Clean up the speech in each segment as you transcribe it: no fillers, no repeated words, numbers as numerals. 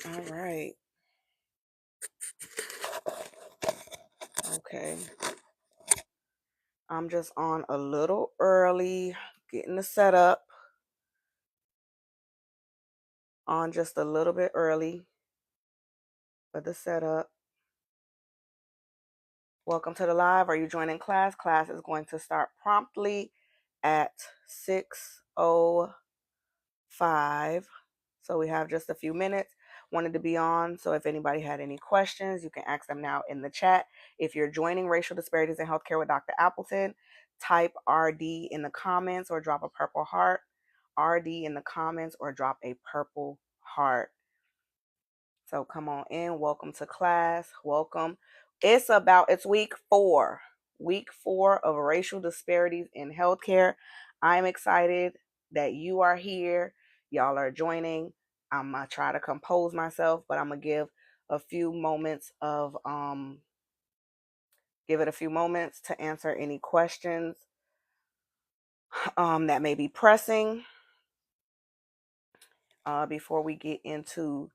All right. Okay. I'm just on a little early, getting the setup on just a little bit early for the setup. Welcome to the live. Are you joining class? Class is going to start promptly at 6:05. So we have just a few minutes. Wanted to be on. So if anybody had any questions, you can ask them now in the chat. If you're joining Racial Disparities in Healthcare with Dr. Appleton, type RD in the comments or drop a purple heart. RD in the comments or drop a purple heart. So come on in. Welcome to class. Welcome. It's week 4 of racial disparities in healthcare. I'm excited that you are here. Y'all are joining. I'm going to try to compose myself, but I'm going to give a few moments to answer any questions that may be pressing before we get into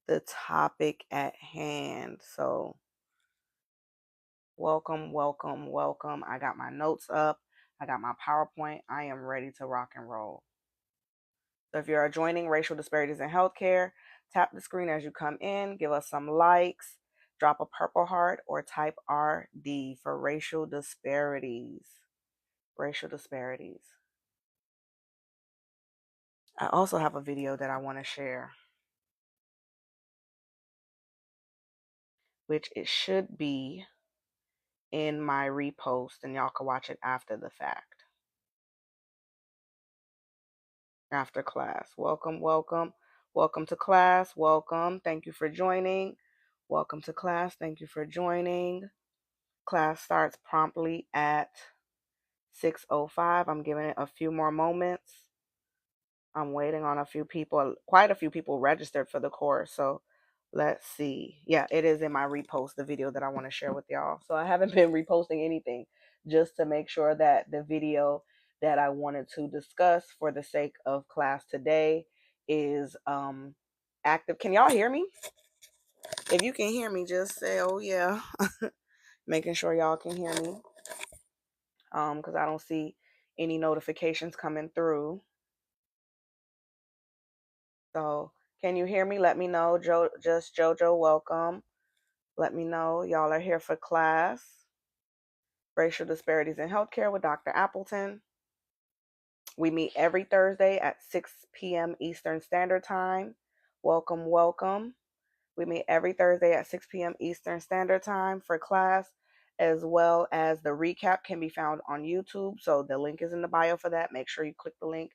the topic at hand. So welcome, welcome, welcome. I got my notes up. I got my PowerPoint. I am ready to rock and roll. So if you are joining Racial Disparities in Healthcare, tap the screen as you come in, give us some likes, drop a purple heart, or type RD for racial disparities. Racial disparities. I also have a video that I want to share, which it should be in my repost, and y'all can watch it after the fact. After class. Welcome, welcome. Welcome to class. Welcome. Thank you for joining. Welcome to class. Thank you for joining. Class starts promptly at 6:05. I'm giving it a few more moments. I'm waiting on quite a few people registered for the course. So let's see. Yeah, it is in my repost, the video that I want to share with y'all. So I haven't been reposting anything just to make sure that the video that I wanted to discuss for the sake of class today is active. Can y'all hear me? If you can hear me, just say, oh yeah. Making sure y'all can hear me. Because I don't see any notifications coming through. So can you hear me? Let me know. Jojo, welcome. Let me know. Y'all are here for class. Racial Disparities in Healthcare with Dr. Appleton. We meet every Thursday at 6 p.m. Eastern Standard Time. Welcome, welcome. We meet every Thursday at 6 p.m. Eastern Standard Time for class, as well as the recap can be found on YouTube. So the link is in the bio for that. Make sure you click the link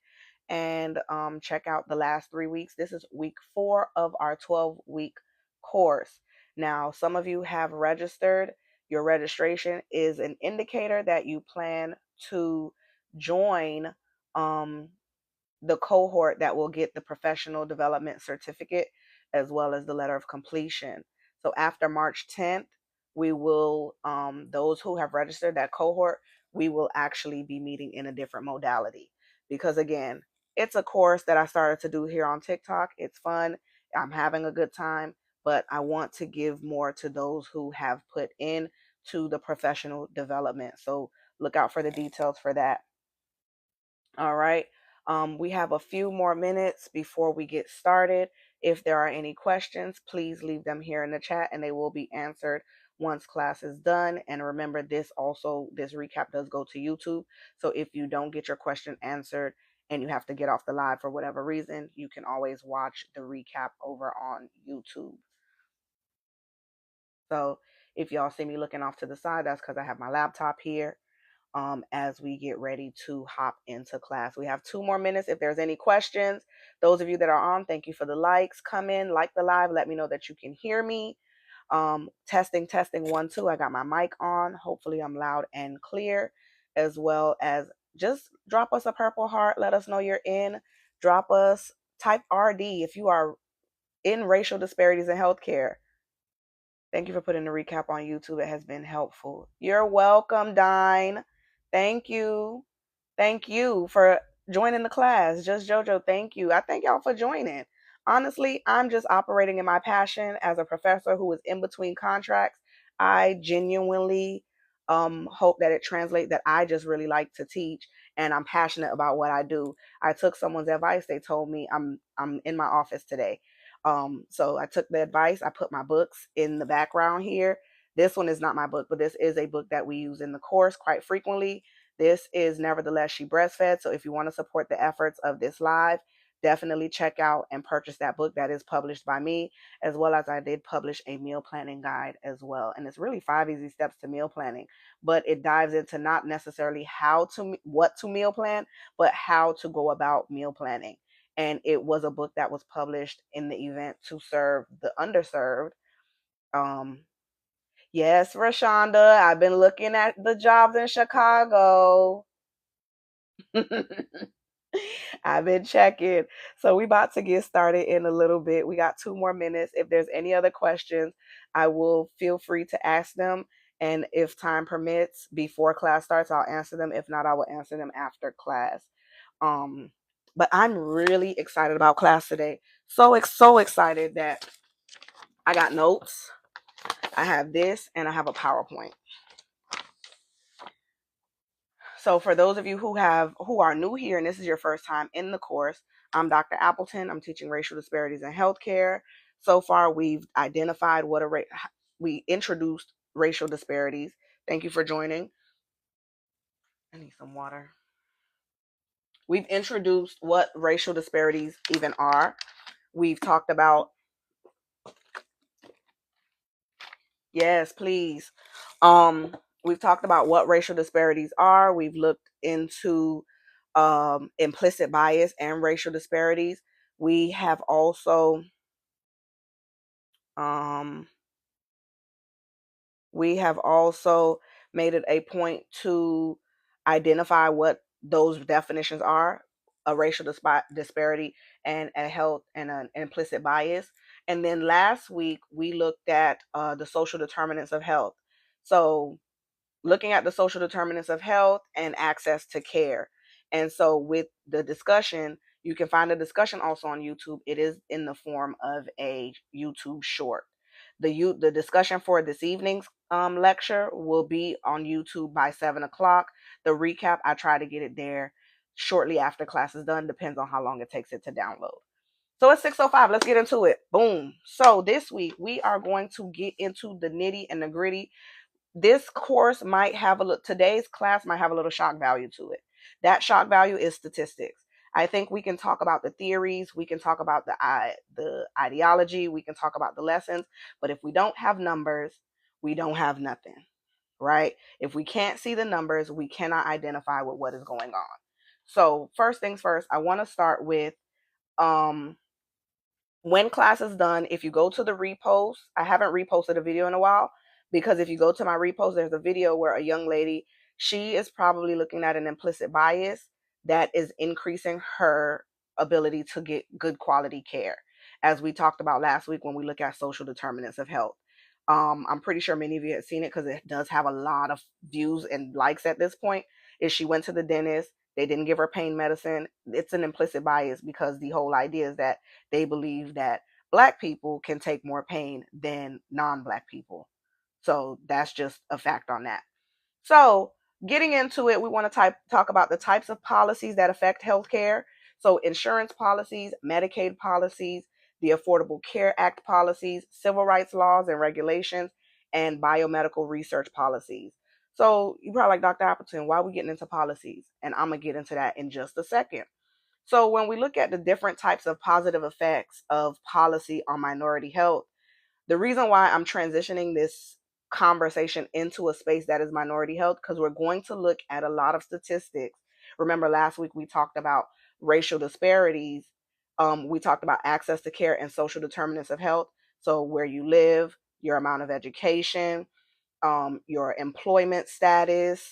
and check out the last 3 weeks. This is week 4 of our 12-week course. Now, some of you have registered. Your registration is an indicator that you plan to join the cohort that will get the professional development certificate as well as the letter of completion. So after March 10th, we will, those who have registered that cohort, we will actually be meeting in a different modality. Because again, it's a course that I started to do here on TikTok. It's fun. I'm having a good time, but I want to give more to those who have put in to the professional development. So look out for the details for that. All right. We have a few more minutes before we get started. If there are any questions, please leave them here in the chat and they will be answered once class is done. And remember, this recap does go to YouTube. So if you don't get your question answered and you have to get off the live for whatever reason, you can always watch the recap over on YouTube. So if y'all see me looking off to the side, that's because I have my laptop here. As we get ready to hop into class. We have 2 more minutes. If there's any questions, those of you that are on, thank you for the likes. Come in, like the live, let me know that you can hear me. Testing, 1, 2. I got my mic on. Hopefully I'm loud and clear, as well as just drop us a purple heart. Let us know you're in. Type RD if you are in racial disparities in healthcare. Thank you for putting the recap on YouTube. It has been helpful. You're welcome, Dine. Thank you. Thank you for joining the class. Just JoJo, thank you. I thank y'all for joining. Honestly, I'm just operating in my passion as a professor who is in between contracts. I genuinely hope that it translates that I just really like to teach and I'm passionate about what I do. I took someone's advice. They told me I'm in my office today. So I took the advice. I put my books in the background here. This one is not my book, but this is a book that we use in the course quite frequently. This is Nevertheless She Breastfed. So if you want to support the efforts of this live, definitely check out and purchase that book that is published by me, as well as I did publish a meal planning guide as well. And it's really 5 easy steps to meal planning, but it dives into not necessarily what to meal plan, but how to go about meal planning. And it was a book that was published in the event to serve the underserved. Um, yes, Rashonda, I've been looking at the jobs in Chicago. I've been checking. So we about to get started in a little bit. We got 2 more minutes. If there's any other questions, I will feel free to ask them. And if time permits, before class starts, I'll answer them. If not, I will answer them after class. Um, but I'm really excited about class today. So excited that I got notes. I have this and I have a PowerPoint. So for those of you who are new here and this is your first time in the course, I'm Dr. Appleton. I'm teaching racial disparities in healthcare. So far, we've identified we introduced racial disparities. Thank you for joining. I need some water. We've introduced what racial disparities even are. We've talked about, yes, please. We've talked about what racial disparities are. We've looked into implicit bias and racial disparities. We have also um, we have also made it a point to identify what those definitions are: a racial disparity and a health and an implicit bias. And then last week we looked at the social determinants of health. So looking at the social determinants of health and access to care. And so with the discussion, you can find the discussion also on YouTube. It is in the form of a YouTube short. The discussion for this evening's lecture will be on YouTube by 7 o'clock. The recap, I try to get it there shortly after class is done. Depends on how long it takes it to download. So it's 6:05. Let's get into it. Boom. So this week we are going to get into the nitty and the gritty. This course might have today's class might have a little shock value to it. That shock value is statistics. I think we can talk about the theories, we can talk about the ideology, we can talk about the lessons, but if we don't have numbers, we don't have nothing, right? If we can't see the numbers, we cannot identify with what is going on. So first things first, I want to start with um when class is done, if you go to the repost, I haven't reposted a video in a while because if you go to my repost, there's a video where a young lady, she is probably looking at an implicit bias that is increasing her ability to get good quality care. As we talked about last week when we look at social determinants of health. I'm pretty sure many of you have seen it because it does have a lot of views and likes at this point. Is she went to the dentist, they didn't give her pain medicine. It's an implicit bias because the whole idea is that they believe that Black people can take more pain than non-Black people. So that's just a fact on that. So, getting into it, we want to talk about the types of policies that affect healthcare. So, insurance policies, Medicaid policies, the Affordable Care Act policies, civil rights laws and regulations, and biomedical research policies. So, you probably like, Dr. Appleton, why are we getting into policies? And I'm going to get into that in just a second. So, when we look at the different types of positive effects of policy on minority health, the reason why I'm transitioning this conversation into a space that is minority health, because we're going to look at a lot of statistics. Remember, last week we talked about racial disparities. We talked about access to care and social determinants of health. So, where you live, your amount of education, your employment status,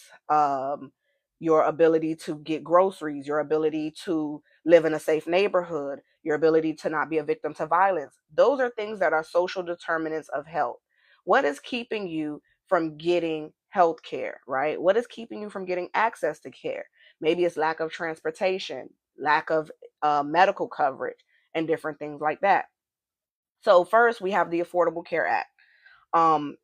your ability to get groceries, your ability to live in a safe neighborhood, your ability to not be a victim to violence. Those are things that are social determinants of health. What is keeping you from getting health care, right? What is keeping you from getting access to care? Maybe it's lack of transportation, lack of medical coverage. and different things like that. So first we have the Affordable Care Act.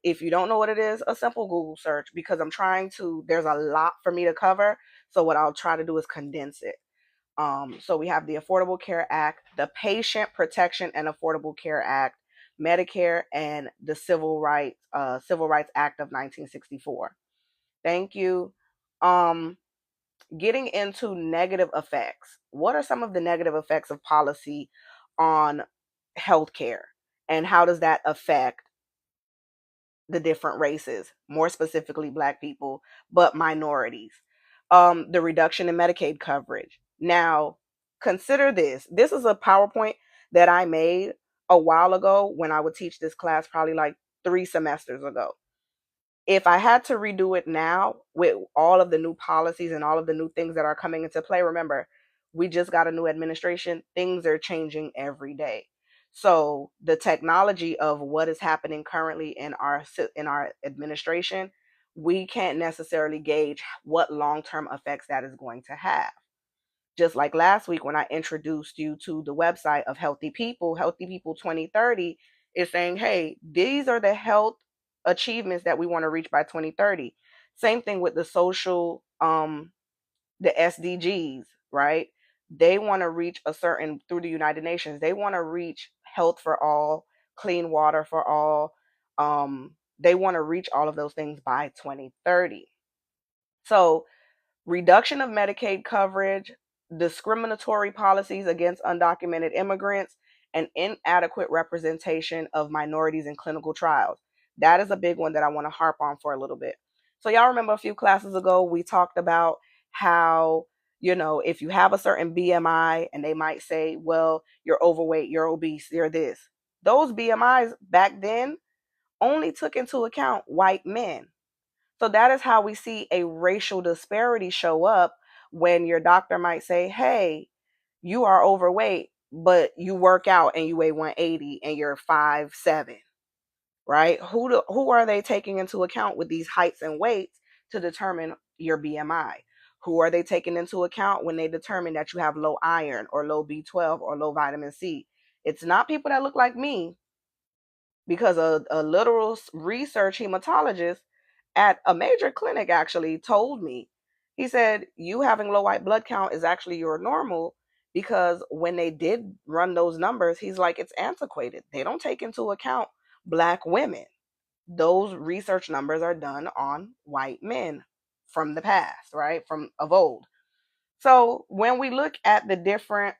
If you don't know what it is, a simple Google search, because there's a lot for me to cover. So what I'll try to do is condense it. So we have the Affordable Care Act, the Patient Protection and Affordable Care Act, Medicare, and the Civil Rights Act of 1964. Thank you. Um, Getting into negative effects. What are some of the negative effects of policy on healthcare, and how does that affect the different races, more specifically Black people, but minorities? The reduction in Medicaid coverage. Now, consider this. This is a PowerPoint that I made a while ago when I would teach this class, probably like 3 semesters ago. If I had to redo it now with all of the new policies and all of the new things that are coming into play, remember, we just got a new administration. Things are changing every day. So the technology of what is happening currently in our administration, we can't necessarily gauge what long-term effects that is going to have. Just like last week when I introduced you to the website of Healthy People 2030 is saying, hey, these are the health achievements that we want to reach by 2030. Same thing with the the SDGs, right? They want to reach through the United Nations, they want to reach health for all, clean water for all. They want to reach all of those things by 2030. So reduction of Medicaid coverage, discriminatory policies against undocumented immigrants, and inadequate representation of minorities in clinical trials. That is a big one that I want to harp on for a little bit. So, y'all remember a few classes ago, we talked about how, if you have a certain BMI, and they might say, well, you're overweight, you're obese, you're this. Those BMIs back then only took into account white men. So that is how we see a racial disparity show up when your doctor might say, hey, you are overweight, but you work out and you weigh 180 and you're 5'7", right? Who are they taking into account with these heights and weights to determine your BMI? Who are they taking into account when they determine that you have low iron or low B12 or low vitamin C? It's not people that look like me, because a literal research hematologist at a major clinic actually told me, he said, you having low white blood count is actually your normal, because when they did run those numbers, he's like, it's antiquated. They don't take into account Black women. Those research numbers are done on white men from the past, right? From of old. So when we look at the different,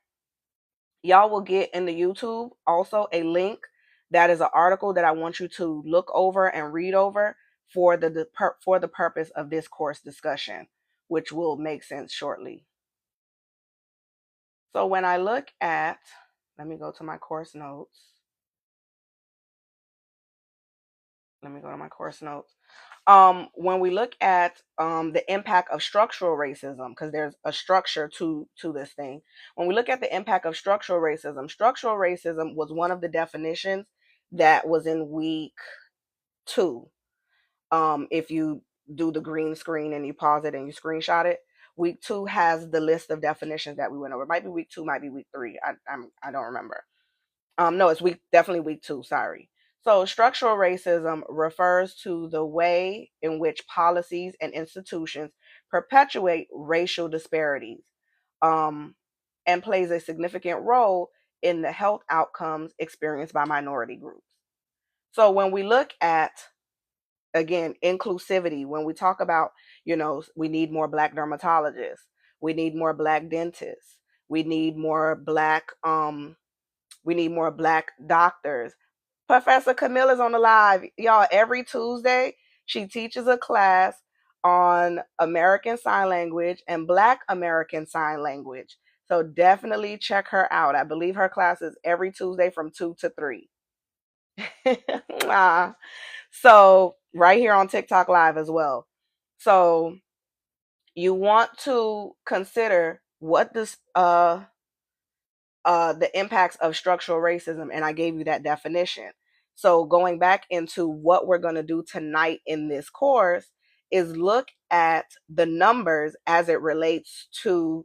y'all will get in the YouTube also a link that is an article that I want you to look over and read over for the purpose of this course discussion, which will make sense shortly. So when I look at, let me go to my course notes. Let me go to my course notes. When we look at the impact of structural racism, because there's a structure to this thing. When we look at the impact of structural racism was one of the definitions that was in week 2. If you do the green screen and you pause it and you screenshot it, week 2 has the list of definitions that we went over. It might be week 2, might be week 3. I don't remember. No, it's definitely week 2. Sorry. So structural racism refers to the way in which policies and institutions perpetuate racial disparities, and plays a significant role in the health outcomes experienced by minority groups. So when we look at, again, inclusivity, when we talk about, we need more Black dermatologists, we need more Black dentists, we need more Black doctors. Professor Camille is on the live. Y'all, every Tuesday, she teaches a class on American Sign Language and Black American Sign Language. So definitely check her out. I believe her class is every Tuesday from 2 to 3. So right here on TikTok Live as well. So you want to consider what this the impacts of structural racism, and I gave you that definition. So going back into what we're going to do tonight in this course is look at the numbers as it relates to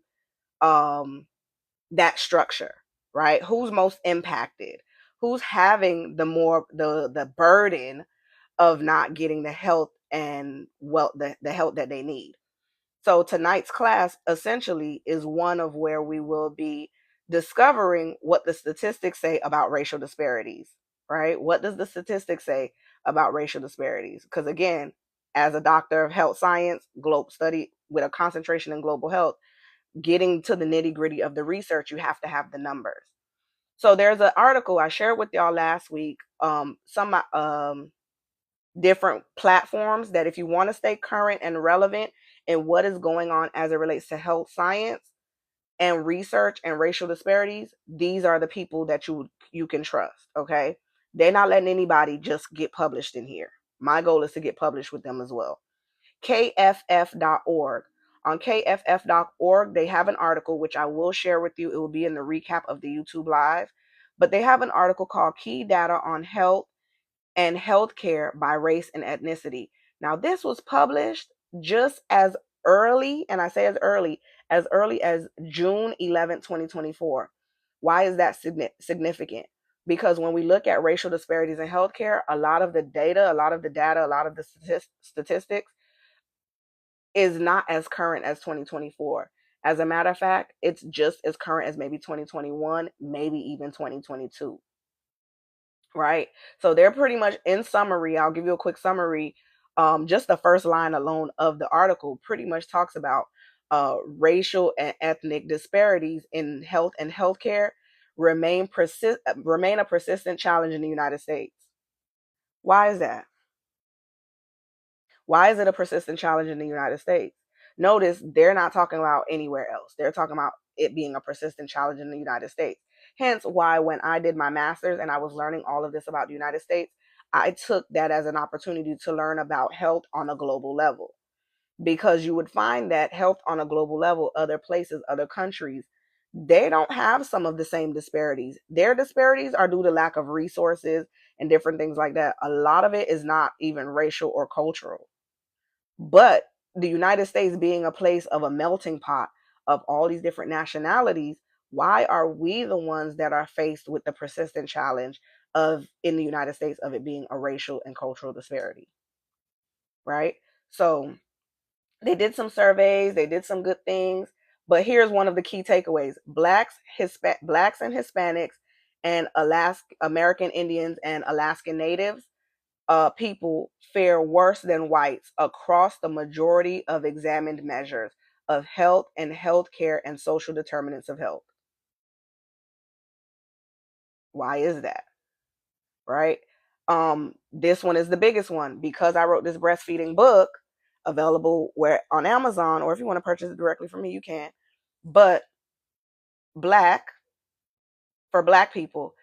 that structure. right? Who's most impacted? Who's having the burden of not getting the health and the help that they need? So tonight's class essentially is one of where we will be discovering what the statistics say about racial disparities, right? What does the statistics say about racial disparities? Because again, as a doctor of health science, globe study with a concentration in global health, getting to the nitty gritty of the research, you have to have the numbers. So there's an article I shared with y'all last week. Some different platforms that if you want to stay current and relevant in what is going on as it relates to health science and research and racial disparities, these are the people that you can trust. Okay, they're not letting anybody just get published in here. My goal is to get published with them as well. KFF.org. On KFF.org, they have an article which I will share with you. It will be in the recap of the YouTube live. But they have an article called Key Data on Health and Healthcare by Race and Ethnicity. Now, this was published just as early, and I say as early as June 11th, 2024. Why is that significant? Because when we look at racial disparities in healthcare, a lot of the data, a lot of the data, a lot of the statistics is not as current as 2024. As a matter of fact, it's just as current as maybe 2021, maybe even 2022. Right? So they're pretty much, in summary, I'll give you a quick summary. Just the first line alone of the article pretty much talks about racial and ethnic disparities in health and healthcare remain a persistent challenge in the United States. Why is that? Why is it a persistent challenge in the United States? Notice they're not talking about anywhere else. They're talking about it being a persistent challenge in the United States. Hence why when I did my master's and I was learning all of this about the United States, I took that as an opportunity to learn about health on a global level. Because you would find that health on a global level, other places, other countries, they don't have some of the same disparities. Their disparities are due to lack of resources and different things like that. A lot of it is not even racial or cultural. But the United States being a place of a melting pot of all these different nationalities, why are we the ones that are faced with the persistent challenge of in the United States of it being a racial and cultural disparity? Right? So they did some surveys, they did some good things, but here's one of the key takeaways. Blacks and Hispanics and American Indians and Alaskan Natives people fare worse than whites across the majority of examined measures of health and healthcare and social determinants of health. Why is that? Right? This one is the biggest one because I wrote this breastfeeding book available where on Amazon, or if you want to purchase it directly from me, you can. But black for black people,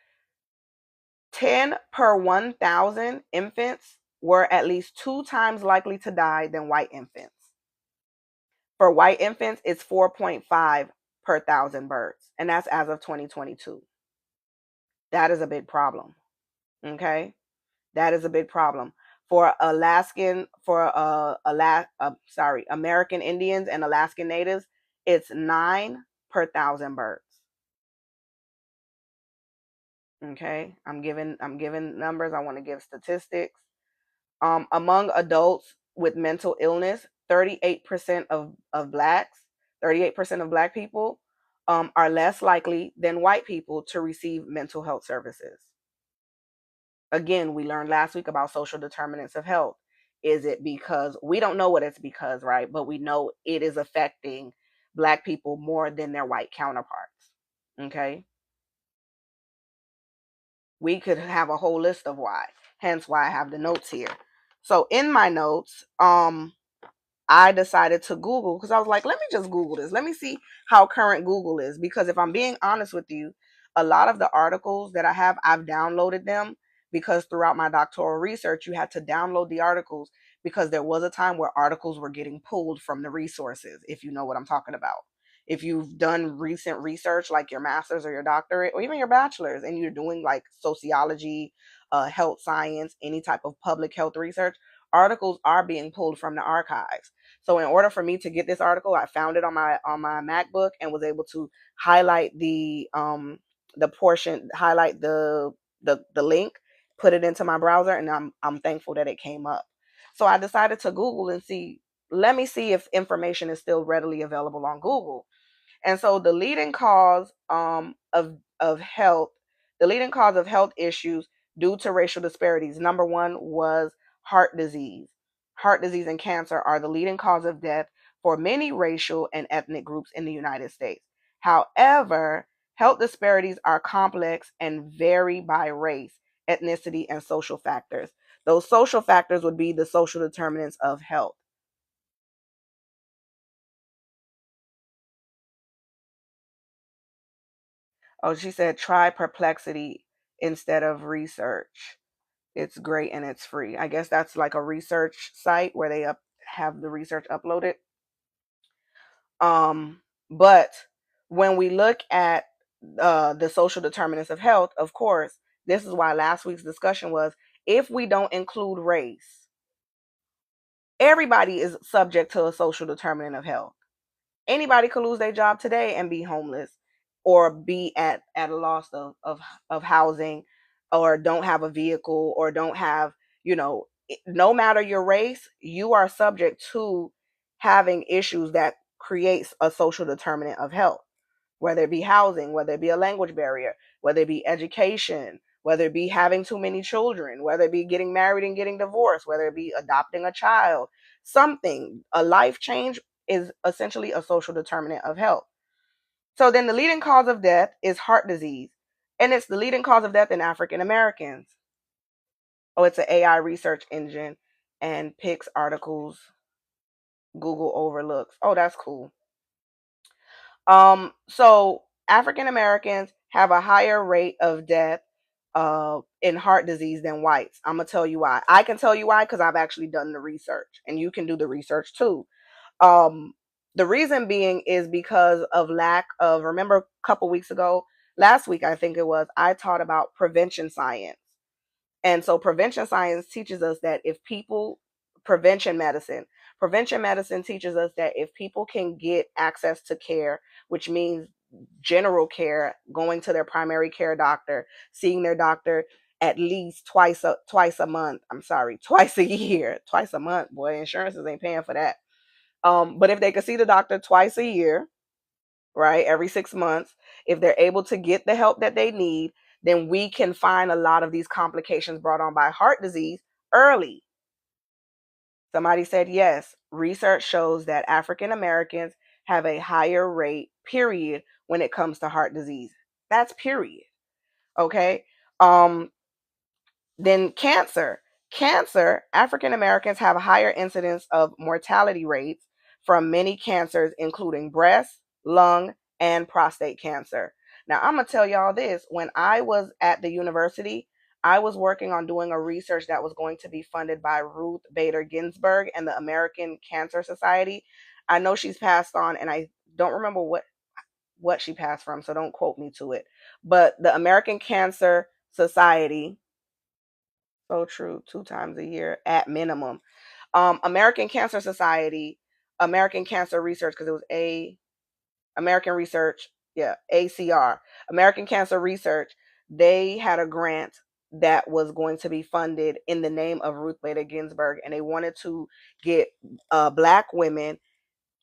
10 per 1,000 infants were at least 2 times likely to die than white infants. For white infants, it's 4.5 per thousand births, and that's as of 2022. That is a big problem. Okay, that is a big problem for American Indians and Alaskan Natives. It's 9 per thousand births. Okay, I'm giving numbers. I want to give statistics. Among adults with mental illness, 38% of blacks, 38% of black people are less likely than white people to receive mental health services. Again, we learned last week about social determinants of health. Is it because we don't know what it's because, right? But we know it is affecting black people more than their white counterparts. Okay. We could have a whole list of why, hence why I have the notes here. So in my notes, I decided to Google because I was like, let me just Google this. Let me see how current Google is. Because if I'm being honest with you, a lot of the articles that I have, I've downloaded them because throughout my doctoral research, you had to download the articles because there was a time where articles were getting pulled from the resources, if you know what I'm talking about. If you've done recent research like your master's or your doctorate or even your bachelor's and you're doing like sociology, health science, any type of public health research, articles are being pulled from the archives. So in order for me to get this article, I found it on my MacBook and was able to highlight the portion, highlight the link, put it into my browser, and I'm thankful that it came up. So I decided to Google and see, let me see if information is still readily available on Google. And so the leading cause of health, the leading cause of health issues due to racial disparities, number one was heart disease. Heart disease and cancer are the leading cause of death for many racial and ethnic groups in the United States. However, health disparities are complex and vary by race, ethnicity, and social factors. Those social factors would be the social determinants of health. Oh, she said try perplexity instead of research. It's great and it's free. I guess that's like a research site where they have the research uploaded. Um, but when we look at the social determinants of health, of course, this is why last week's discussion was, if we don't include race, everybody is subject to a social determinant of health. Anybody could lose their job today and be homeless, or be at a loss of housing, or don't have a vehicle, or don't have, no matter your race, you are subject to having issues that creates a social determinant of health, whether it be housing, whether it be a language barrier, whether it be education, whether it be having too many children, whether it be getting married and getting divorced, whether it be adopting a child. Something, a life change, is essentially a social determinant of health. So then the leading cause of death is heart disease, and it's the leading cause of death in African Americans. Oh, it's an AI research engine and picks articles Google overlooks. Oh, that's cool. So African Americans have a higher rate of death in heart disease than whites. I'm gonna tell you why. I can tell you why because I've actually done the research, and you can do the research too. Um, the reason being is because of lack of. Remember, a couple weeks ago, last week I think it was, I taught about prevention science. And so prevention science teaches us that if people, prevention medicine, prevention medicine teaches us that if people can get access to care, which means general care, going to their primary care doctor, seeing their doctor at least twice a month. I'm sorry, twice a year, twice a month. Boy, insurances ain't paying for that. But if they could see the doctor twice a year, right, every 6 months, if they're able to get the help that they need, then we can find a lot of these complications brought on by heart disease early. Somebody said yes. Research shows that African Americans have a higher rate, period, when it comes to heart disease. That's period. Okay. Um, then cancer. Cancer, African Americans have a higher incidence of mortality rates from many cancers, including breast, lung, and prostate cancer. Now, I'm going to tell y'all this. When I was at the university, I was working on doing a research that was going to be funded by Ruth Bader Ginsburg and the American Cancer Society. I know she's passed on, and I don't remember what she passed from, so don't quote me to it. But the American Cancer Society, so true, 2 times a year at minimum. American Cancer Society, American Cancer Research, because it was American Research, yeah, ACR, American Cancer Research. They had a grant that was going to be funded in the name of Ruth Bader Ginsburg, and they wanted to get Black women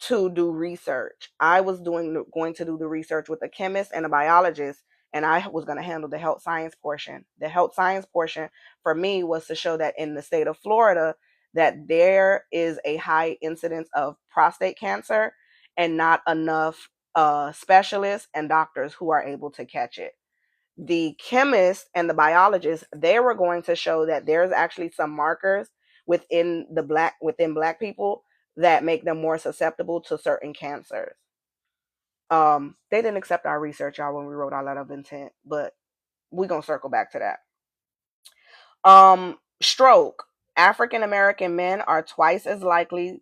to do research. I was going to do the research with a chemist and a biologist, and I was going to handle the health science portion. The health science portion for me was to show that in the state of Florida that there is a high incidence of prostate cancer and not enough specialists and doctors who are able to catch it. The chemist and the biologist, they were going to show that there's actually some markers within black people that make them more susceptible to certain cancers. They didn't accept our research, y'all, when we wrote our letter of intent, but we're gonna circle back to that. Stroke. African American men are twice as likely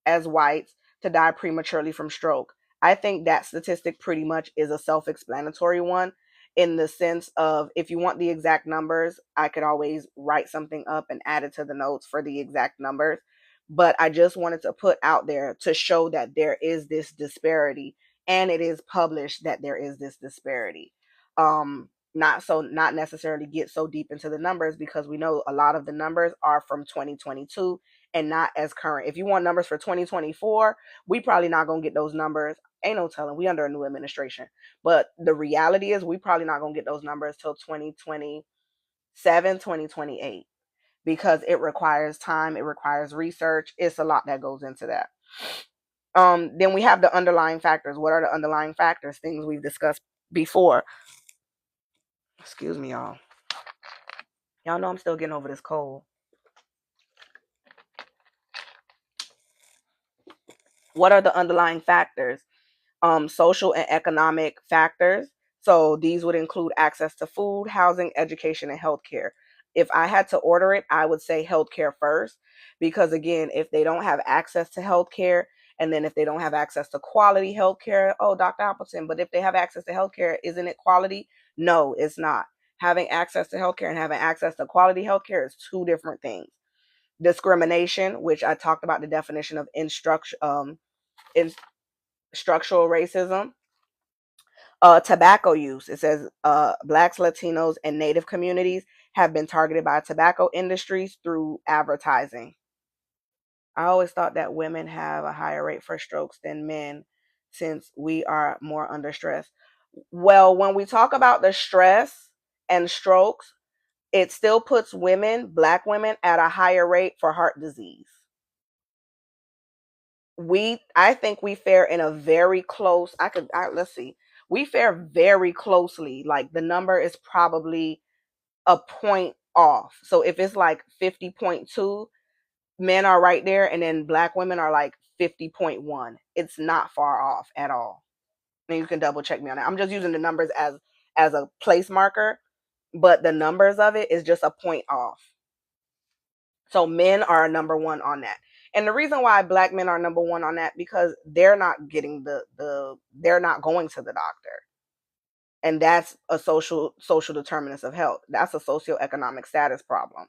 as whites to die prematurely from stroke. I think that statistic pretty much is a self-explanatory one, in the sense of, if you want the exact numbers, I could always write something up and add it to the notes for the exact numbers. But I just wanted to put out there to show that there is this disparity, and it is published that there is this disparity. not necessarily get so deep into the numbers, because we know a lot of the numbers are from 2022 and not as current. If you want numbers for 2024, we probably not gonna get those numbers. Ain't no telling. We under a new administration, but the reality is we probably not gonna get those numbers till 2027, 2028, because it requires time, it requires research. It's a lot that goes into that. Then we have the underlying factors. What are the underlying factors? Things we've discussed before. Excuse me, y'all. Y'all know I'm still getting over this cold. What are the underlying factors? Social and economic factors. So these would include access to food, housing, education, and healthcare. If I had to order it, I would say healthcare first, because again, if they don't have access to healthcare, and then if they don't have access to quality healthcare, oh, Dr. Appleton, but if they have access to healthcare, isn't it quality? No, it's not. Having access to healthcare and having access to quality healthcare is two different things. Discrimination, which I talked about the definition of in structural racism. Tobacco use. It says blacks, Latinos, and Native communities have been targeted by tobacco industries through advertising. I always thought that women have a higher rate for strokes than men, since we are more under stress. Well, when we talk about the stress and strokes, it still puts women, black women, at a higher rate for heart disease. I think we fare in a very close, let's see, we fare very closely. Like the number is probably a point off. So if it's like 50.2, men are right there, and then black women are like 50.1. It's not far off at all. And you can double check me on that. I'm just using the numbers as a place marker, but the numbers of it is just a point off. So men are number one on that. And the reason why black men are number one on that, because they're not getting they're not going to the doctor. And that's a social determinants of health. That's a socioeconomic status problem,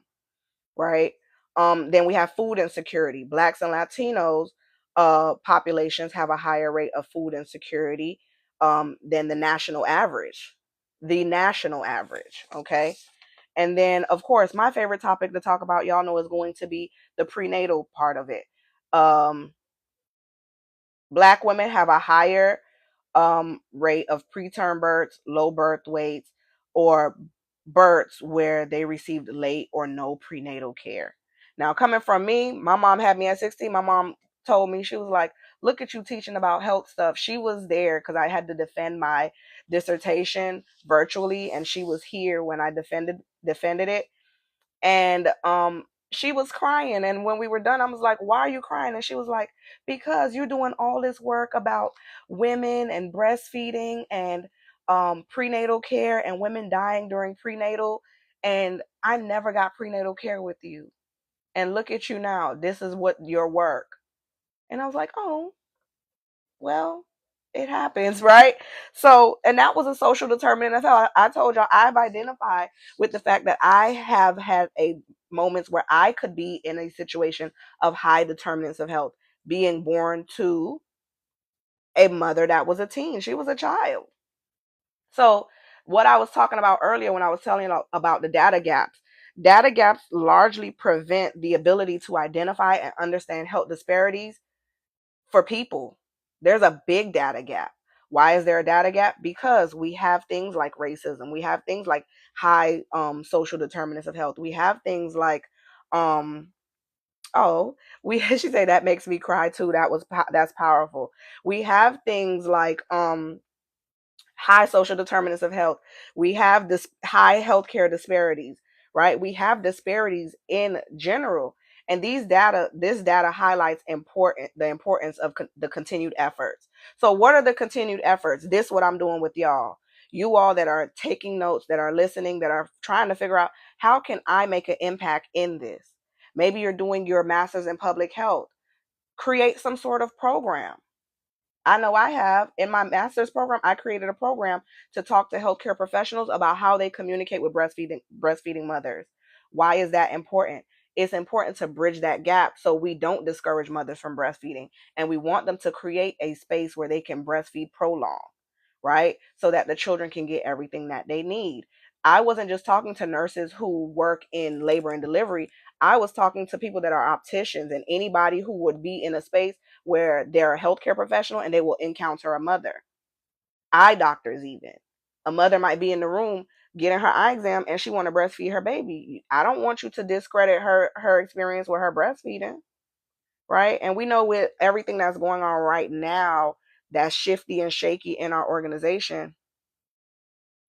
right? Then we have food insecurity. Blacks and Latinos populations have a higher rate of food insecurity than the national average. The national average, okay? And then, of course, my favorite topic to talk about, y'all know, is going to be the prenatal part of it. Um, Black women have a higher rate of preterm births, low birth weights, or births where they received late or no prenatal care. Now, coming from me, my mom had me at 16. My mom told me, she was like, look at you teaching about health stuff. She was there because I had to defend my dissertation virtually, and she was here when I defended it. And she was crying, and when we were done, I was like, why are you crying? And she was like, because you're doing all this work about women and breastfeeding and prenatal care and women dying during prenatal, and I never got prenatal care with you, and look at you now, this is what your work. And I was like, oh, well, it happens, right? So, and that was a social determinant of health. I told y'all I've identified with the fact that I have had a moments where I could be in a situation of high determinants of health, being born to a mother that was a teen. She was a child. So, what I was talking about earlier when I was telling you about the data gaps largely prevent the ability to identify and understand health disparities for people. There's a big data gap. Why is there a data gap? Because we have things like racism. We have things like high social determinants of health. We have things like um oh, we she said that makes me cry too. That's powerful. We have things like high social determinants of health. We have this high healthcare disparities, right? We have disparities in general. And this data highlights the importance of the continued efforts. So what are the continued efforts? This what I'm doing with y'all. You all that are taking notes, that are listening, that are trying to figure out, how can I make an impact in this? Maybe you're doing your master's in public health. Create some sort of program. I know I have. In my master's program, I created a program to talk to healthcare professionals about how they communicate with breastfeeding mothers. Why is that important? It's important to bridge that gap so we don't discourage mothers from breastfeeding, and we want them to create a space where they can breastfeed prolong, right? So that the children can get everything that they need. I wasn't just talking to nurses who work in labor and delivery. I was talking to people that are opticians and anybody who would be in a space where they're a healthcare professional and they will encounter a mother. Eye doctors even. A mother might be in the room getting her eye exam and she want to breastfeed her baby. I don't want you to discredit her experience with her breastfeeding, right? And we know with everything that's going on right now that's shifty and shaky in our organization,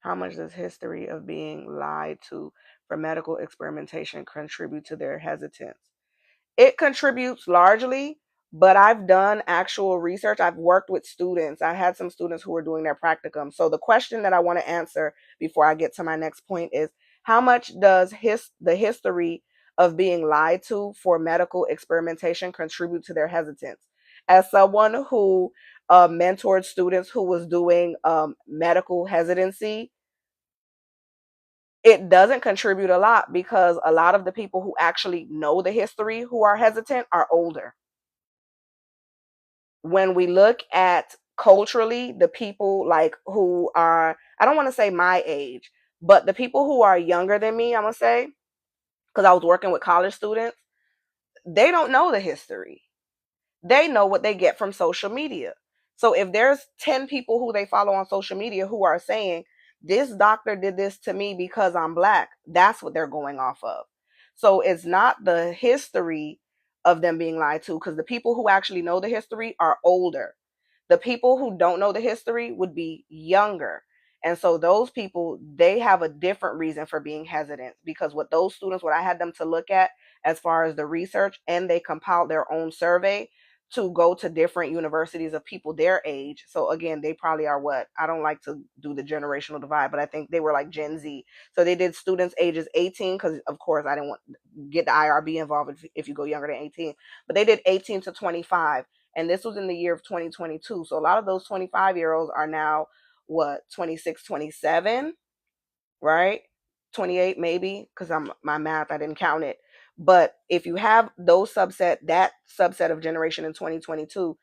how much does history of being lied to for medical experimentation contribute to their hesitance? It contributes largely, but I've done actual research. I've worked with students. I had some students who were doing their practicum. So the question that I want to answer before I get to my next point is how much does the history of being lied to for medical experimentation contribute to their hesitance? As someone who mentored students who was doing medical hesitancy, it doesn't contribute a lot because a lot of the people who actually know the history who are hesitant are older. When we look at culturally, the people like who are, I don't want to say my age, but the people who are younger than me, I'm going to say, because I was working with college students, they don't know the history. They know what they get from social media. So if there's 10 people who they follow on social media who are saying, this doctor did this to me because I'm black, that's what they're going off of. So it's not the history of them being lied to because the people who actually know the history are older. The people who don't know the history would be younger. And so those people, they have a different reason for being hesitant because what those students, what I had them to look at as far as the research, and they compiled their own survey to go to different universities of people their age. So again, they probably are what? I don't like to do the generational divide, but I think they were like Gen Z. So they did students ages 18 because of course I didn't want get the IRB involved if you go younger than 18. But they did 18 to 25 and this was in the year of 2022. So a lot of those 25-year-olds are now what, 26, 27, right? 28 maybe because I'm my math I didn't count it. But if you have that subset of generation in 2022,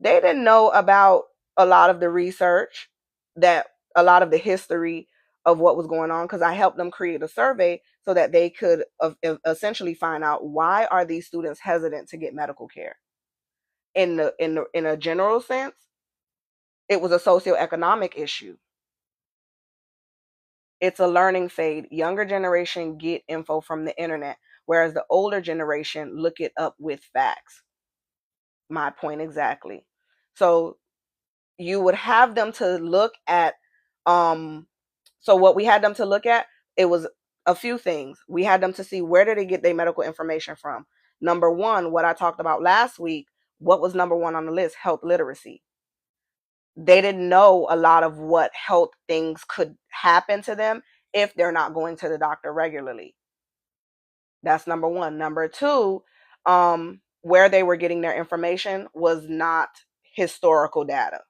they didn't know about a lot of the research, that a lot of the history of what was going on because I helped them create a survey so that they could essentially find out why are these students hesitant to get medical care. In a general sense, it was a socioeconomic issue. It's a learning fade. Younger generation get info from the internet, whereas the older generation look it up with facts. My point exactly. So you would have them to look at so what we had them to look at, it was a few things. We had them to see where did they get their medical information from. Number one, what I talked about last week, what was number one on the list? Health literacy. They didn't know a lot of what health things could happen to them if they're not going to the doctor regularly. That's number one. Number two, where they were getting their information was not historical data.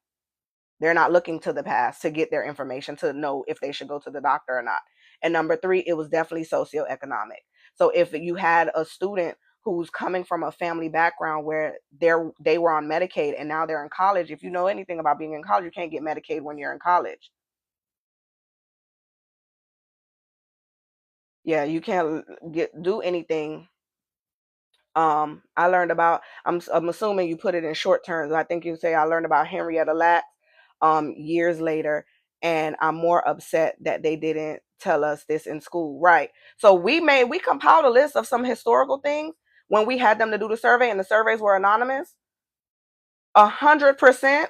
They're not looking to the past to get their information to know if they should go to the doctor or not. And number three, it was definitely socioeconomic. So if you had a student who's coming from a family background where they were on Medicaid and now they're in college, if you know anything about being in college, you can't get Medicaid when you're in college. Yeah, you can't do anything. I learned about. I'm assuming you put it in short terms. I think you say I learned about Henrietta Lacks years later, and I'm more upset that they didn't tell us this in school. Right. So we compiled a list of some historical things when we had them to do the survey, and the surveys were anonymous. 100%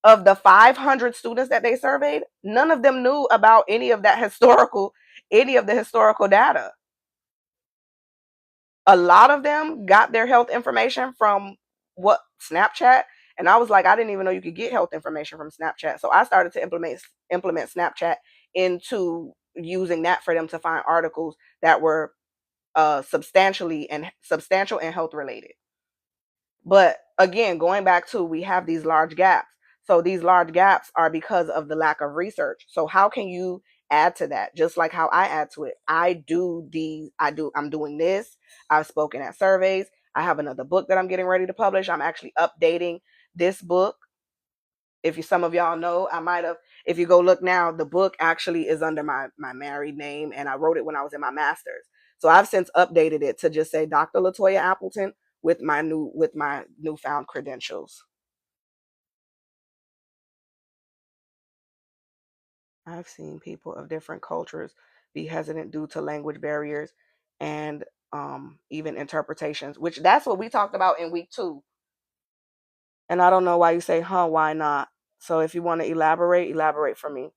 of the 500 students that they surveyed, none of them knew about any of the historical data. A lot of them got their health information from what, Snapchat. And I was like, I didn't even know you could get health information from Snapchat. So I started to implement Snapchat into using that for them to find articles that were substantial and health related. But again, going back to, we have these large gaps. So these large gaps are because of the lack of research. So how can you add to that? Just like how I add to it. I'm doing this. I've spoken at surveys. I have another book that I'm getting ready to publish. I'm actually updating this book If you, some of y'all know, I might have, if you go look now, the book actually is under my married name, and I wrote it when I was in my master's. So I've since updated it to just say Dr. Latoya Appleton with my newfound credentials. I've seen people of different cultures be hesitant due to language barriers and even interpretations, which that's what we talked about in week 2. And I don't know why you say, huh, why not? So if you want to elaborate, elaborate for me.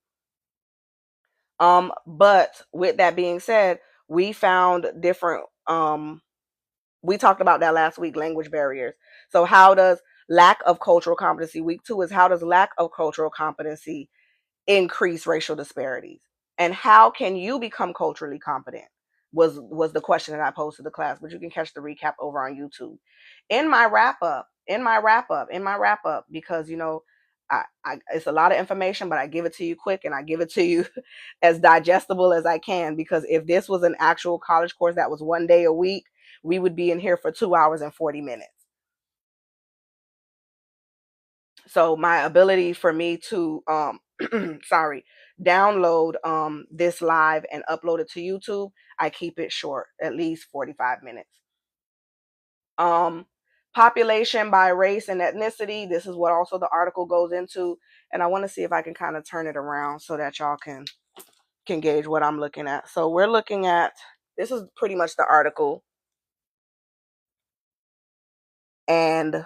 But with that being said, we found different we talked about that last week, language barriers. So how does lack of cultural competency, week 2 is how does lack of cultural competency increase racial disparities? And how can you become culturally competent? Was the question that I posed to the class, but you can catch the recap over on YouTube. In my wrap up, because it's a lot of information, but I give it to you quick and I give it to you as digestible as I can. Because if this was an actual college course that was 1 day a week, we would be in here for 2 hours and 40 minutes. So my ability for me to sorry, download this live and upload it to YouTube, I keep it short, at least 45 minutes. um Population by race and ethnicity, this is what also the article goes into, and I want to see if I can kind of turn it around so that y'all can gauge what I'm looking at. So we're looking at, this is pretty much the article, and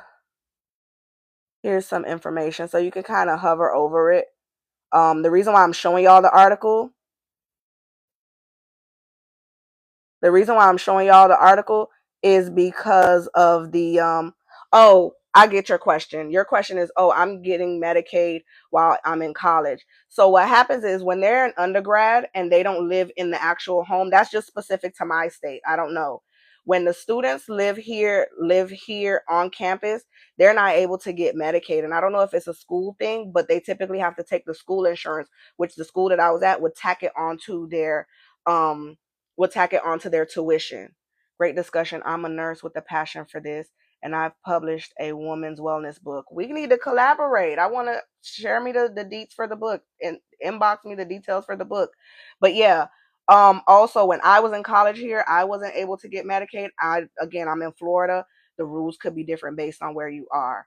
here's some information so you can kind of hover over it. The reason why I'm showing y'all the article, is because of the oh, I get your question. Your question is, oh, I'm getting Medicaid while I'm in college. So what happens is when they're an undergrad and they don't live in the actual home, that's just specific to my state. I don't know. When the students live here on campus, they're not able to get Medicaid. And I don't know if it's a school thing, but they typically have to take the school insurance, which the school that I was at would tack it onto um their tuition. Great discussion. I'm a nurse with a passion for this, and I've published a woman's wellness book. We need to collaborate. I want to share me the deets for the book and inbox me the details for the book. But yeah, also when I was in college here, I wasn't able to get Medicaid. I'm in Florida. The rules could be different based on where you are.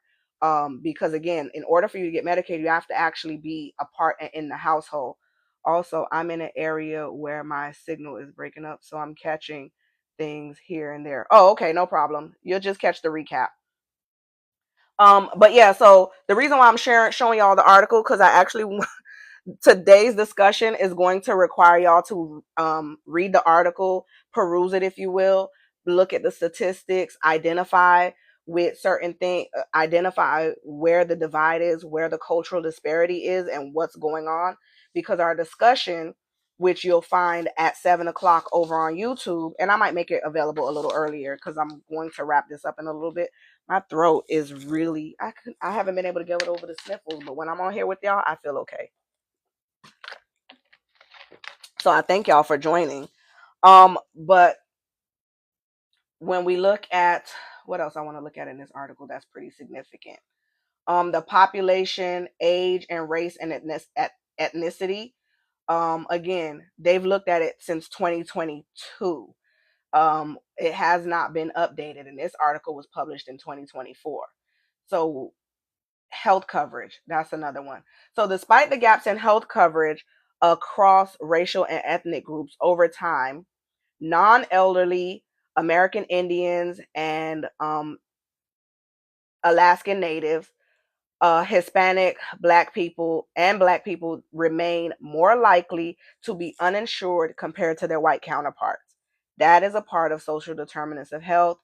Because again, in order for you to get Medicaid, you have to actually be a part in the household. Also, I'm in an area where my signal is breaking up, so I'm catching things here and there. Oh, okay, no problem. You'll just catch the recap. But yeah, so the reason why I'm showing y'all the article, because I actually today's discussion is going to require y'all to read the article, peruse it, if you will, look at the statistics, identify with certain things, identify where the divide is, where the cultural disparity is, and what's going on. Because our discussion, which you'll find at 7 o'clock over on YouTube, and I might make it available a little earlier because I'm going to wrap this up in a little bit. My throat is really, I haven't been able to get it over the sniffles, but when I'm on here with y'all, I feel okay. So I thank y'all for joining. But when we look at what else I want to look at in this article that's pretty significant. The population, age, and race and ethnicity. Again, they've looked at it since 2022. It has not been updated, and this article was published in 2024. So health coverage, that's another one. So despite the gaps in health coverage across racial and ethnic groups over time, non-elderly American Indians and Alaskan Natives, Hispanic, Black people remain more likely to be uninsured compared to their white counterparts. That is a part of social determinants of health.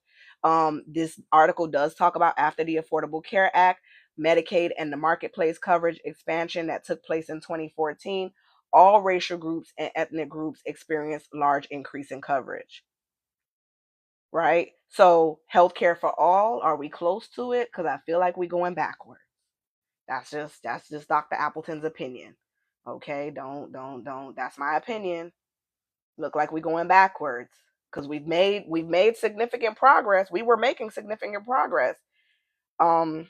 This article does talk about after the Affordable Care Act, Medicaid, and the marketplace coverage expansion that took place in 2014. All racial groups and ethnic groups experienced large increase in coverage. Right? So, healthcare for all, are we close to it? Because I feel like we're going backward. That's just Dr. Appleton's opinion. Okay, don't. That's my opinion. Look like we're going backwards because we've made significant progress. We were making significant progress. Um,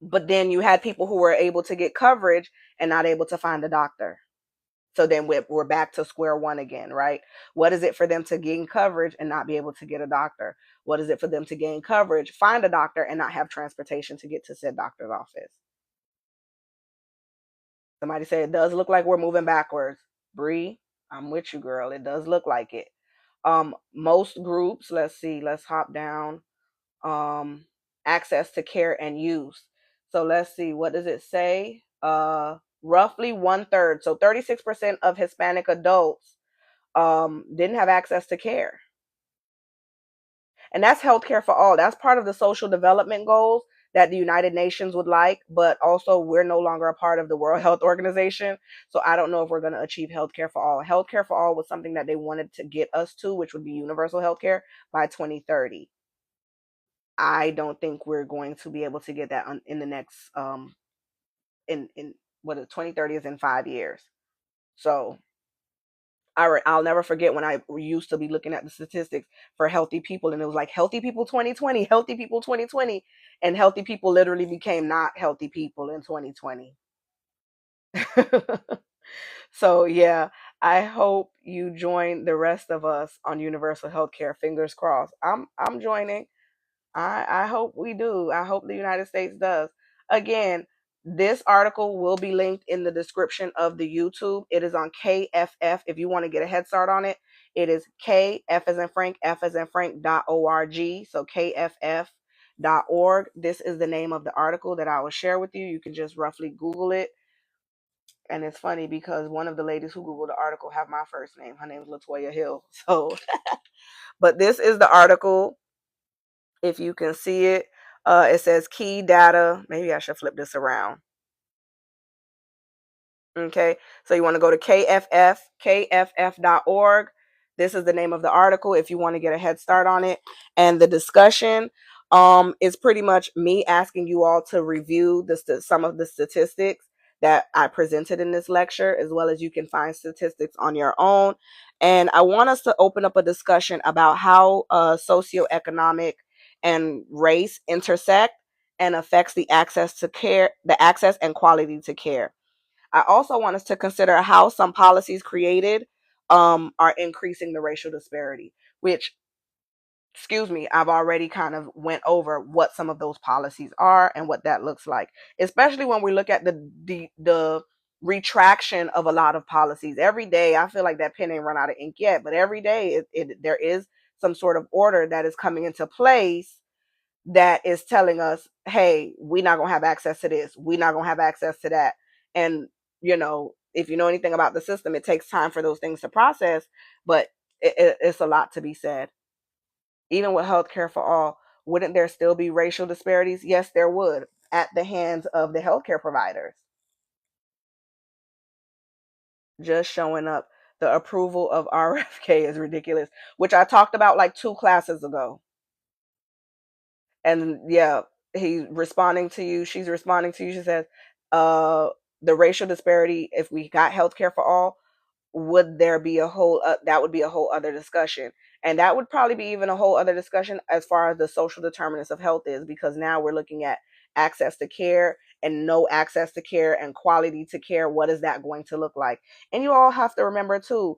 But then you had people who were able to get coverage and not able to find a doctor. So then we're back to square one again, right? What is it for them to gain coverage and not be able to get a doctor? What is it for them to gain coverage, find a doctor, and not have transportation to get to said doctor's office? Somebody said it does look like we're moving backwards. Bree, I'm with you, girl. It does look like it. Most groups, let's see, let's hop down. Um, access to care and use. So let's see, what does it say? Roughly one third, so 36% of Hispanic adults didn't have access to care. And that's healthcare for all. That's part of the social development goals that the United Nations would like, but also we're no longer a part of the World Health Organization. So I don't know if we're going to achieve healthcare for all. Healthcare for all was something that they wanted to get us to, which would be universal healthcare by 2030. I don't think we're going to be able to get that in the next in what is 2030 is in 5 years. So I'll never forget when I used to be looking at the statistics for healthy people, and it was like healthy people 2020, healthy people 2020, and healthy people literally became not healthy people in 2020. So yeah, I hope you join the rest of us on universal healthcare. Fingers crossed. I'm joining. I hope we do. I hope the United States does. Again, this article will be linked in the description of the YouTube. It is on KFF. If you want to get a head start on it, it is KF as in Frank, F as in Frank.org. So KFF.org. This is the name of the article that I will share with you. You can just roughly Google it. And it's funny because one of the ladies who Googled the article have my first name. Her name is Latoya Hill. So, but this is the article. If you can see it, it says key data. Maybe I should flip this around. Okay, so you want to go to kff.org. This is the name of the article if you want to get a head start on it. And the discussion is pretty much me asking you all to review some of the statistics that I presented in this lecture, as well as you can find statistics on your own. And I want us to open up a discussion about how socioeconomic and race intersect and affects the access to care, the access and quality to care. I also want us to consider how some policies created are increasing the racial disparity, which, excuse me, I've already kind of went over what some of those policies are and what that looks like, especially when we look at the retraction of a lot of policies. Every day, I feel like that pen ain't run out of ink yet, but every day there is some sort of order that is coming into place that is telling us, hey, we're not going to have access to this. We're not going to have access to that. And, if you know anything about the system, it takes time for those things to process, but it's a lot to be said. Even with healthcare for all, wouldn't there still be racial disparities? Yes, there would, at the hands of the healthcare providers. Just showing up. The approval of RFK is ridiculous, which I talked about like 2 classes ago. And yeah, he's responding to you. She's responding to you. She says, the racial disparity, if we got healthcare for all, would there be a whole, that would be a whole other discussion. And that would probably be even a whole other discussion as far as the social determinants of health is, because now we're looking at access to care and no access to care and quality to care. What is that going to look like? And you all have to remember too,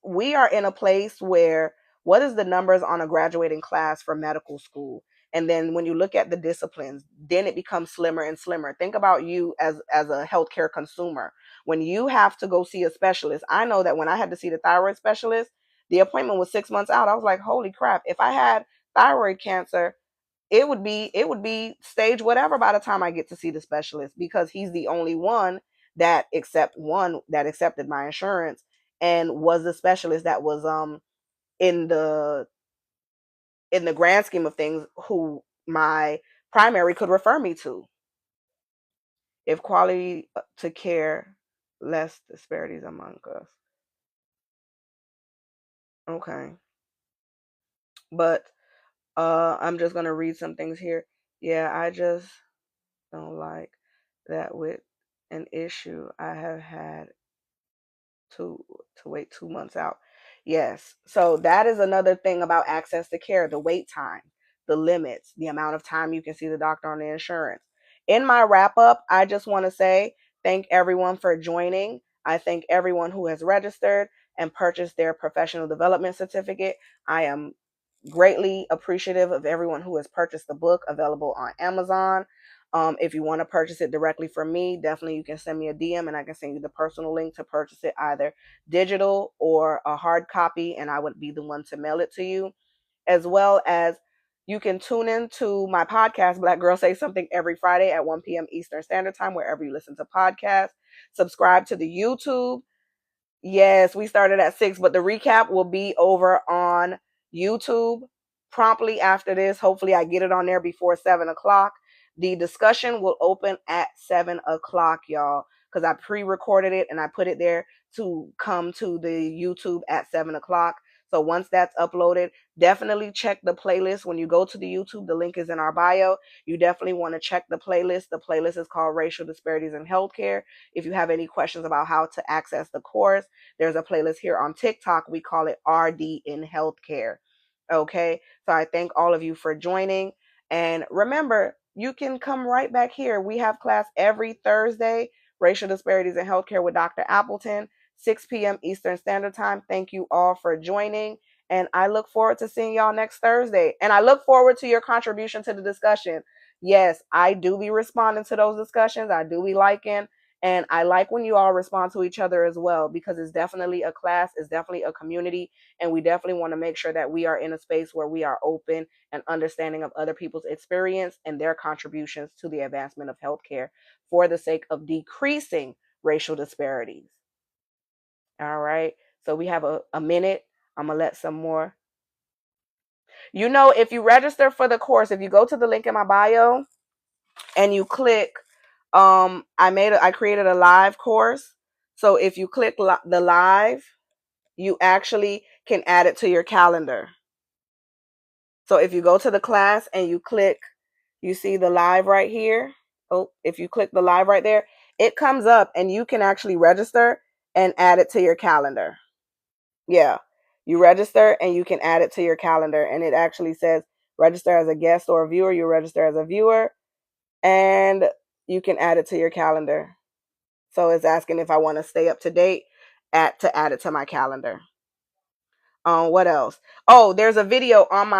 we are in a place where what is the numbers on a graduating class for medical school? And then when you look at the disciplines, then it becomes slimmer and slimmer. Think about you as a healthcare consumer. When you have to go see a specialist, I know that when I had to see the thyroid specialist, the appointment was 6 months out. I was like, holy crap, if I had thyroid cancer, it would be stage whatever by the time I get to see the specialist, because he's the only one that accepted my insurance and was the specialist that was in the grand scheme of things who my primary could refer me to. If quality to care, less disparities among us. Okay. But I'm just gonna read some things here. Yeah, I just don't like that with an issue I have had to wait 2 months out. Yes. So that is another thing about access to care, the wait time, the limits, the amount of time you can see the doctor on the insurance. In my wrap up, I just want to say thank everyone for joining. I thank everyone who has registered and purchased their professional development certificate. I am greatly appreciative of everyone who has purchased the book, available on Amazon. If you want to purchase it directly from me, definitely you can send me a DM and I can send you the personal link to purchase it, either digital or a hard copy, and I would be the one to mail it to you. As well as you can tune in to my podcast, Black Girl Say Something, every Friday at 1 p.m. Eastern Standard Time, wherever you listen to podcasts. Subscribe to the YouTube. Yes, we started at 6, but the recap will be over on YouTube promptly after this. Hopefully, I get it on there before 7 o'clock. The discussion will open at 7 o'clock, y'all, because I pre recorded it and I put it there to come to the YouTube at 7 o'clock. So once that's uploaded, definitely check the playlist. When you go to the YouTube, the link is in our bio. You definitely want to check the playlist. The playlist is called Racial Disparities in Healthcare. If you have any questions about how to access the course, there's a playlist here on TikTok. We call it RD in Healthcare. Okay. So I thank all of you for joining. And remember, you can come right back here. We have class every Thursday, Racial Disparities in Healthcare with Dr. Appleton, 6 p.m. Eastern Standard Time. Thank you all for joining. And I look forward to seeing y'all next Thursday. And I look forward to your contribution to the discussion. Yes, I do be responding to those discussions. I do be liking. And I like when you all respond to each other as well, because it's definitely a class, it's definitely a community, and we definitely want to make sure that we are in a space where we are open and understanding of other people's experience and their contributions to the advancement of healthcare for the sake of decreasing racial disparities. All right. So we have a minute. I'm going to let some more. You know, if you register for the course, if you go to the link in my bio and you click, I created a live course. So if you click the live, you actually can add it to your calendar. So if you go to the class and you click, you see the live right here. Oh, if you click the live right there, it comes up and you can actually register and add it to your calendar. Yeah. You register and you can add it to your calendar, and it actually says register as a guest or a viewer. You register as a viewer and you can add it to your calendar. So it's asking if I want to stay up to date to add it to my calendar. What else? Oh, there's a video on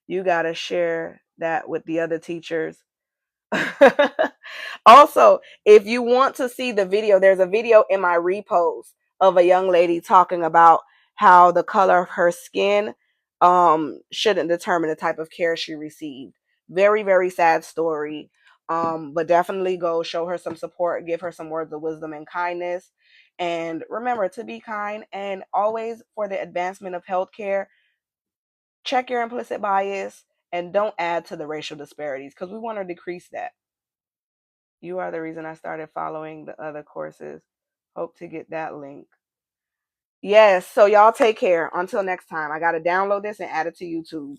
you gotta share that with the other teachers. Also, if you want to see the video, there's a video in my repost of a young lady talking about how the color of her skin shouldn't determine the type of care she received. Very, very sad story. But definitely go show her some support, give her some words of wisdom and kindness. And remember to be kind, and always, for the advancement of healthcare, check your implicit bias and don't add to the racial disparities, because we want to decrease that. You are the reason I started following the other courses. Hope to get that link. Yes, so y'all take care. Until next time. I got to download this and add it to YouTube.